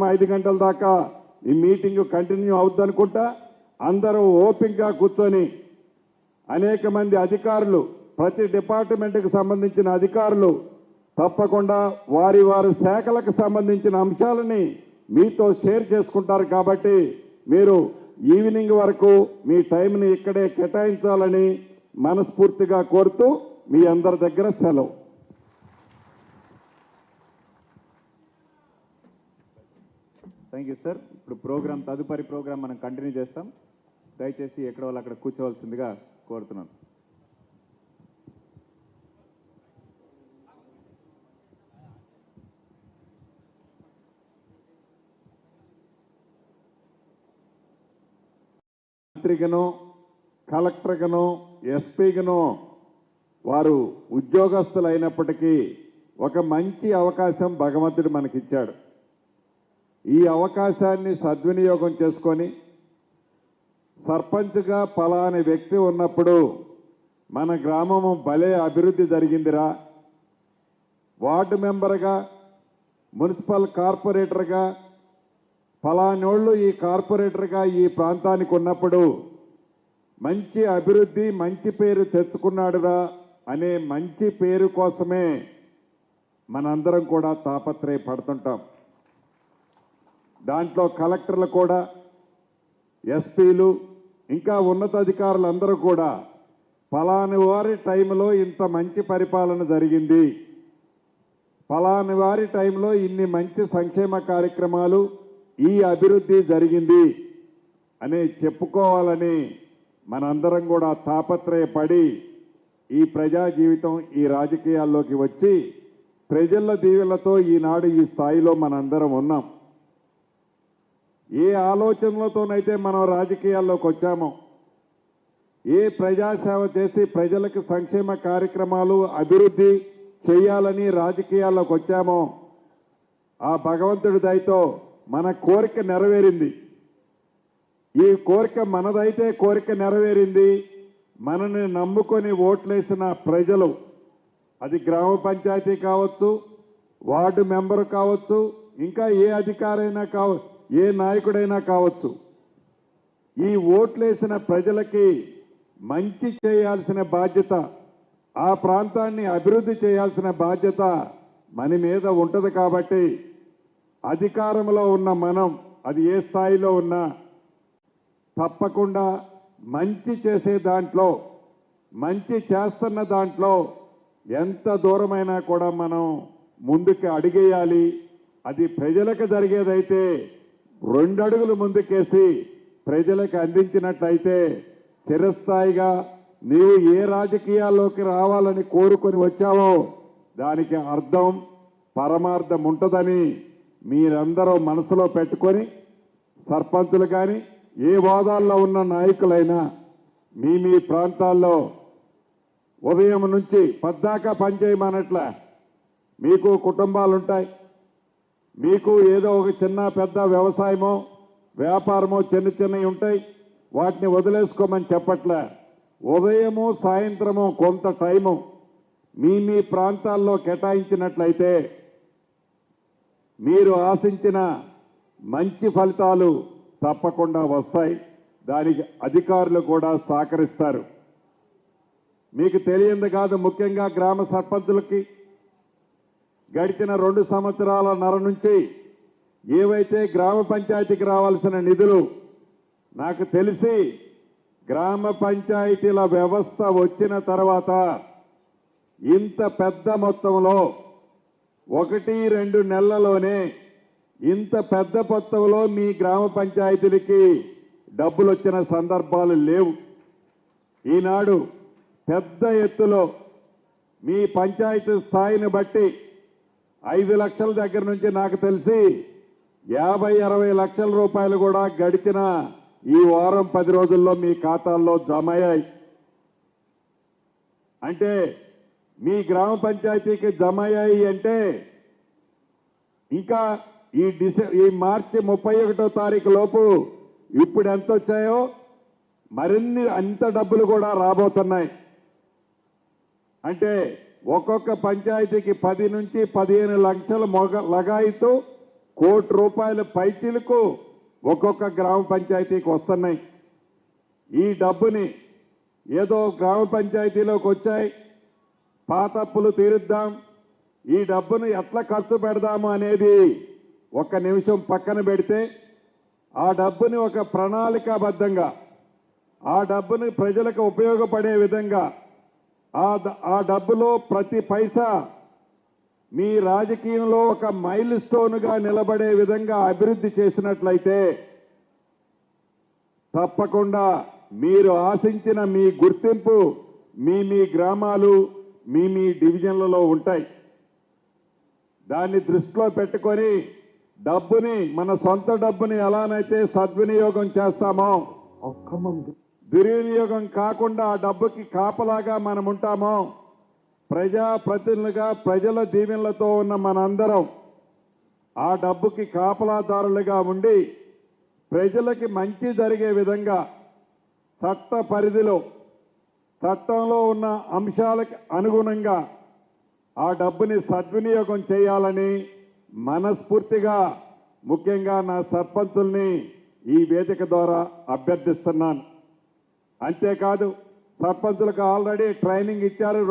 5 గంటల దాకా ఈ మీటింగ్ కంటిన్యూ అవుద్దనుకుంటా. అందరూ ఓపికగా కూర్చొని అనేక మంది అధికారులు, ప్రతి డిపార్ట్మెంట్కి సంబంధించిన అధికారులు తప్పకుండా వారి శాఖలకు సంబంధించిన అంశాలని మీతో షేర్ చేసుకుంటారు. కాబట్టి మీరు ఈవినింగ్ వరకు మీ టైంని ఇక్కడే కేటాయించాలని మనస్ఫూర్తిగా కోరుతూ మీ అందరి దగ్గర సెలవు. Thank you sir. ఇప్పుడు తదుపరి ప్రోగ్రాం మనం కంటిన్యూ చేస్తాం. దయచేసి ఎక్కడ వాళ్ళు అక్కడ కూర్చోవలసిందిగా కోరుతున్నాను. మంత్రిగానో కలెక్టర్గానో ఎస్పీగానో వారు ఉద్యోగస్తులు అయినప్పటికీ ఒక మంచి అవకాశం భగవంతుడు మనకిచ్చాడు. ఈ అవకాశాన్ని సద్వినియోగం చేసుకొని సర్పంచ్గా పలాని వ్యక్తి ఉన్నప్పుడు మన గ్రామము భలే అభివృద్ధి జరిగిందిరా, వార్డు మెంబర్గా, మున్సిపల్ కార్పొరేటర్గా ఫలానోళ్ళు ఈ కార్పొరేటర్గా ఈ ప్రాంతానికి ఉన్నప్పుడు మంచి అభివృద్ధి, మంచి పేరు తెచ్చుకున్నాడురా అనే మంచి పేరు కోసమే మనందరం కూడా తాపత్రయపడుతుంటాం. దాంట్లో కలెక్టర్లు కూడా, ఎస్పీలు, ఇంకా ఉన్నతాధికారులందరూ కూడా ఫలాని వారి టైంలో ఇంత మంచి పరిపాలన జరిగింది, ఫలాని వారి టైంలో ఇన్ని మంచి సంక్షేమ కార్యక్రమాలు, ఈ అభివృద్ధి జరిగింది అని చెప్పుకోవాలని మనందరం కూడా తాపత్రయపడి ఈ ప్రజా జీవితం, ఈ రాజకీయాల్లోకి వచ్చి ప్రజల దీవెనలతో ఈనాడు ఈ స్థాయిలో మనందరం ఉన్నాం. ఏ ఆలోచనలతోనైతే మనం రాజకీయాల్లోకి వచ్చామో, ఏ ప్రజాసేవ చేసి ప్రజలకు సంక్షేమ కార్యక్రమాలు అభివృద్ధి చేయాలని రాజకీయాల్లోకి వచ్చామో, ఆ భగవంతుడి దయతో మన కోరిక నెరవేరింది. ఈ కోరిక మనదైతే కోరిక నెరవేరింది. మనని నమ్ముకొని ఓట్లేసిన ప్రజలు, అది గ్రామ పంచాయతీ కావచ్చు, వార్డు మెంబరు కావచ్చు, ఇంకా ఏ అధికారైనా కావచ్చు, ఏ నాయకుడైనా కావచ్చు, ఈ ఓట్లేసిన ప్రజలకి మంచి చేయాల్సిన బాధ్యత, ఆ ప్రాంతాన్ని అభివృద్ధి చేయాల్సిన బాధ్యత మన మీద ఉంటుంది. కాబట్టి అధికారంలో ఉన్న మనం, అది ఏ స్థాయిలో ఉన్నా తప్పకుండా మంచి చేసే దాంట్లో, మంచి చేస్తున్న దాంట్లో ఎంత దూరమైనా కూడా మనం ముందుకు అడిగేయాలి. అది ప్రజలకు జరిగేదైతే 2 అడుగులు ముందుకేసి ప్రజలకు అందించినట్లయితే చిరస్థాయిగా నీవు ఏ రాజకీయాల్లోకి రావాలని కోరుకొని వచ్చావో దానికి అర్థం, పరమార్థం ఉంటుందని మీరందరూ మనసులో పెట్టుకొని సర్పంచులు కానీ ఏ హోదాల్లో ఉన్న నాయకులైనా మీ ప్రాంతాల్లో ఉదయం నుంచి పద్దాకా పనిచేయమన్నట్ల మీకు కుటుంబాలు ఉంటాయి, మీకు ఏదో ఒక చిన్న పెద్ద వ్యవసాయమో వ్యాపారమో చిన్నవి ఉంటాయి, వాటిని వదిలేసుకోమని చెప్పట్లే. ఉదయము సాయంత్రము కొంత టైము మీ ప్రాంతాల్లో కేటాయించినట్లయితే మీరు ఆశించిన మంచి ఫలితాలు తప్పకుండా వస్తాయి. దానికి అధికారులు కూడా సహకరిస్తారు. మీకు తెలియంది కాదు, ముఖ్యంగా గ్రామ సర్పంచులకి గడిచిన 2 సంవత్సరాలన్నర నుంచి ఏవైతే గ్రామ పంచాయతీకి రావాల్సిన నిధులు, నాకు తెలిసి గ్రామ పంచాయతీల వ్యవస్థ వచ్చిన తర్వాత ఇంత పెద్ద మొత్తంలో 1-2 నెలల్లోనే ఇంత పెద్ద మొత్తంలో మీ గ్రామ పంచాయతీలకి డబ్బులు వచ్చిన సందర్భాలు లేవు. ఈనాడు పెద్ద ఎత్తులో మీ పంచాయతీ స్థాయిని బట్టి 5 లక్షల దగ్గర నుంచి నాకు తెలిసి 50-60 లక్షల రూపాయలు కూడా గడిచిన ఈ వారం 10 రోజుల్లో మీ ఖాతాల్లో జమ అయ్యాయి. అంటే మీ గ్రామ పంచాయతీకి జమ అయ్యాయి అంటే ఇంకా ఈ మార్చి 31వ తారీఖు లోపు ఇప్పుడు ఎంత వచ్చాయో మరిన్ని అంత డబ్బులు కూడా రాబోతున్నాయి. అంటే ఒక్కొక్క పంచాయతీకి 10 నుంచి 15 లక్షల లగాయితూ కోటి రూపాయల పైచీలకు ఒక్కొక్క గ్రామ పంచాయతీకి వస్తున్నాయి. ఈ డబ్బుని ఏదో గ్రామ పంచాయతీలోకి వచ్చాయి, పాత అప్పులు తీరుద్దాం, ఈ డబ్బును ఎట్లా ఖర్చు పెడదాము అనేది ఒక్క నిమిషం పక్కన పెడితే, ఆ డబ్బుని ఒక ప్రణాళికాబద్ధంగా, ఆ డబ్బుని ప్రజలకు ఉపయోగపడే విధంగా, ఆ డబ్బులో ప్రతి పైసా మీ రాజకీయంలో ఒక మైల్ స్టోన్గా నిలబడే విధంగా అభివృద్ధి చేసినట్లయితే తప్పకుండా మీరు ఆశించిన మీ గుర్తింపు మీ గ్రామాలు మీ డివిజన్లలో ఉంటాయి. దాన్ని దృష్టిలో పెట్టుకొని డబ్బుని, మన సొంత డబ్బుని ఎలానైతే సద్వినియోగం చేస్తామో, దుర్వినియోగం కాకుండా ఆ డబ్బుకి కాపలాగా మనం ఉంటామో, ప్రజాప్రతినిధులుగా ప్రజల దీవెనలతో ఉన్న మనందరం ఆ డబ్బుకి కాపలాదారులుగా ఉండి ప్రజలకి మంచి జరిగే విధంగా చట్ట పరిధిలో, చట్టంలో ఉన్న అంశాలకు అనుగుణంగా ఆ డబ్బుని సద్వినియోగం చేయాలని మనస్ఫూర్తిగా, ముఖ్యంగా నా సర్పంచుల్ని ఈ వేదిక ద్వారా అభ్యర్థిస్తున్నాను. అంతేకాదు, సర్పంచులకు ఆల్రెడీ ట్రైనింగ్ ఇచ్చారు.